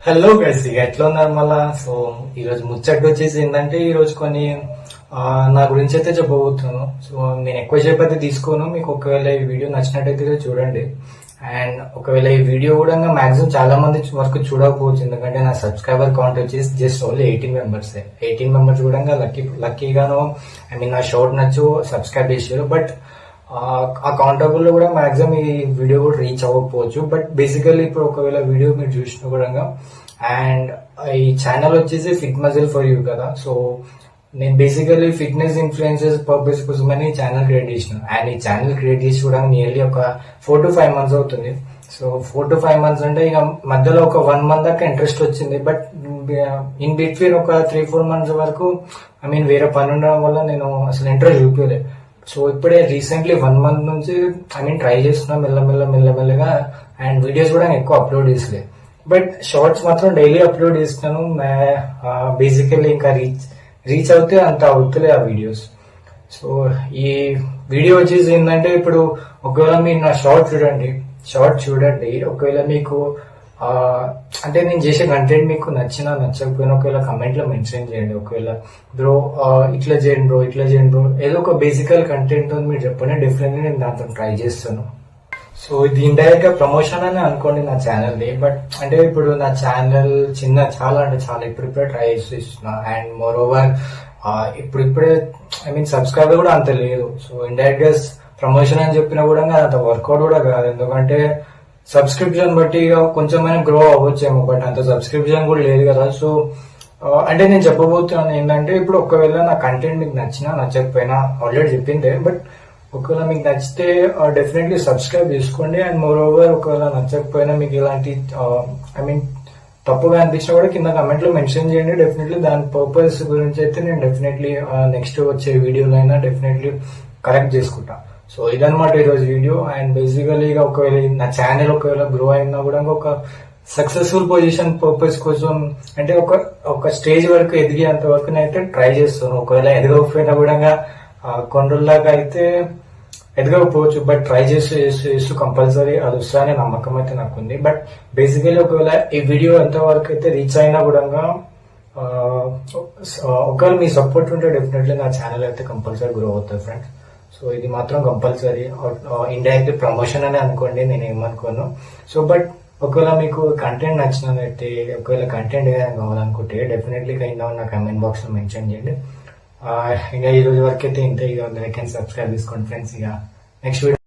Hello guys, ఇక ఎట్లా ఉన్నారు మళ్ళా. సో ఈరోజు ముచ్చట వచ్చేసి ఏంటంటే ఈరోజు కొన్ని నా గురించి అయితే చెప్పబోతున్నాను. సో నేను ఎక్కువ సేపు అయితే తీసుకోను. మీకు ఒకవేళ ఈ వీడియో నచ్చినట్టయితే చూడండి. అండ్ ఒకవేళ ఈ వీడియో కూడా మాక్సిమం చాలా మంది వరకు చూడకపోవచ్చు, ఎందుకంటే నా సబ్స్క్రైబర్ కౌంట్ వచ్చేసి జస్ట్ ఓన్లీ 18 మెంబర్స్. 18 మెంబర్స్ కూడా లక్కీగాను నా షార్ట్ నచ్చు సబ్స్క్రైబ్ చేశారు. బట్ ఆ కౌంటబుల్ లో కూడా మాక్సిమం ఈ వీడియో కూడా రీచ్ అవ్వకపోవచ్చు. బట్ బేసికల్లీ ఇప్పుడు ఒకవేళ వీడియో మీరు చూసిన కూడా అండ్ ఈ ఛానల్ వచ్చేసి ఫిట్ మజిల్ ఫర్ యూ కదా. సో నేను బేసికల్లీ ఫిట్నెస్ ఇన్ఫ్లుయెన్సెస్ పర్పస్ కోసమని ఛానల్ క్రియేట్ చేసిన. అండ్ ఈ ఛానల్ క్రియేట్ చేసి కూడా నియర్లీ ఒక 4 to 5 months అవుతుంది. సో 4 to 5 months అంటే ఇక మధ్యలో ఒక 1 month దాకా ఇంట్రెస్ట్ వచ్చింది. బట్ ఇన్ బిట్వీన్ ఒక 3-4 months వరకు వేరే పని ఉండడం వల్ల నేను అసలు ఇంట్రెస్ట్ చూపించలేదు. సో ఇప్పుడే రీసెంట్లీ 1 month నుంచి ట్రై చేస్తున్నా మెల్లమెల్లగా. అండ్ వీడియోస్ కూడా ఎక్కువ అప్లోడ్ చేసలేదు. బట్ షార్ట్స్ మాత్రం డైలీ అప్లోడ్ చేస్తున్నాను. బేసికల్లీ ఇంకా రీచ్ అవుతే అంత అవుతలే ఆ వీడియోస్. సో ఈ వీడియో వచ్చేసి ఏంటంటే ఇప్పుడు ఒకవేళ మీరు నా షార్ట్ చూడండి. ఒకవేళ మీకు అంటే నేను చేసే కంటెంట్ మీకు నచ్చినా నచ్చకపోయినా ఒకవేళ కమెంట్ లో మెన్షన్ చేయండి. ఒకవేళ బ్రో ఇట్లా చేయండి బ్రో ఏదో ఒక బేసికల్ కంటెంట్ మీరు చెప్పండి. డెఫినెట్లీ నేను దాంతో ట్రై చేస్తాను. సో ఇది ఇండైరెక్ట్ గా ప్రమోషన్ అని అనుకోండి నా ఛానల్ ది. బట్ అంటే ఇప్పుడు నా ఛానల్ చాలా ఇప్పుడిప్పుడే ట్రై చేస్తున్నా. అండ్ మోర్ ఓవర్ ఇప్పుడిప్పుడే సబ్స్క్రైబర్ కూడా అంత లేదు. సో ఇండైరెక్ట్ గా ప్రమోషన్ అని చెప్పినా కూడా అంత వర్కౌట్ కూడా కాదు. ఎందుకంటే సబ్స్క్రిప్షన్ బట్టి కొంచెమైనా గ్రో అవ్వచ్చేమో, బట్ అంత సబ్స్క్రిప్షన్ కూడా లేదు కదా. సో అంటే నేను చెప్పబోతున్నాను ఏంటంటే ఇప్పుడు ఒకవేళ నా కంటెంట్ మీకు నచ్చినా నచ్చకపోయినా ఆల్రెడీ చెప్పిందే. బట్ ఒకవేళ మీకు నచ్చితే డెఫినెట్లీ సబ్స్క్రైబ్ చేసుకోండి. అండ్ మోర్ ఓవర్ ఒకవేళ నచ్చకపోయినా మీకు ఇలాంటి తప్పుగా అనిపించినా కూడా కింద కమెంట్ లో మెన్షన్ చేయండి. డెఫినెట్లీ దాని పర్పస్ గురించి అయితే నేను డెఫినెట్లీ నెక్స్ట్ వచ్చే వీడియోలో అయినా డెఫినెట్లీ కరెక్ట్ చేసుకుంటా. సో ఇదనమాట ఈరోజు వీడియో. అండ్ బేసికలీ ఒకవేళ నా ఛానల్ ఒకవేళ గ్రో అయినా కూడా ఒక సక్సెస్ఫుల్ పొజిషన్ పర్పస్ కోసం అంటే ఒక స్టేజ్ వరకు ఎదిగేంత వరకు అయితే ట్రై చేస్తాను. ఒకవేళ ఎదగకపోయినా కూడా కొన్ని రోజులాగా అయితే ఎదగకపోవచ్చు, బట్ ట్రై చేస్తూ కంపల్సరీ అది వస్తాయనే నమ్మకం అయితే నాకు ఉంది. బట్ బేసికలీ ఒకవేళ ఈ వీడియో ఎంత వరకు అయితే రీచ్ అయినా కూడా ఒకవేళ మీ సపోర్ట్ ఉంటే డెఫినెట్లీ నా ఛానల్ అయితే కంపల్సరీ గ్రో అవుతుంది ఫ్రెండ్స్. సో ఇది మాత్రం కంపల్సరీ ఇండైరెక్ట్ ప్రమోషన్ అని అనుకోండి, నేను ఏమనుకోను. సో బట్ ఒకవేళ మీకు కంటెంట్ నచ్చినట్లయితే ఒకవేళ కంటెంట్ ఏదైనా కావాలనుకుంటే డెఫినెట్లీ కింద నా కమెంట్ బాక్స్ లో మెన్షన్ చేయండి. ఇంకా ఈ రోజు వరకు అయితే ఇంతే. ఇక లైక్ అండ్ సబ్స్క్రైబ్ చేసుకోండి ఫ్రెండ్స్. ఇక నెక్స్ట్ వీడియో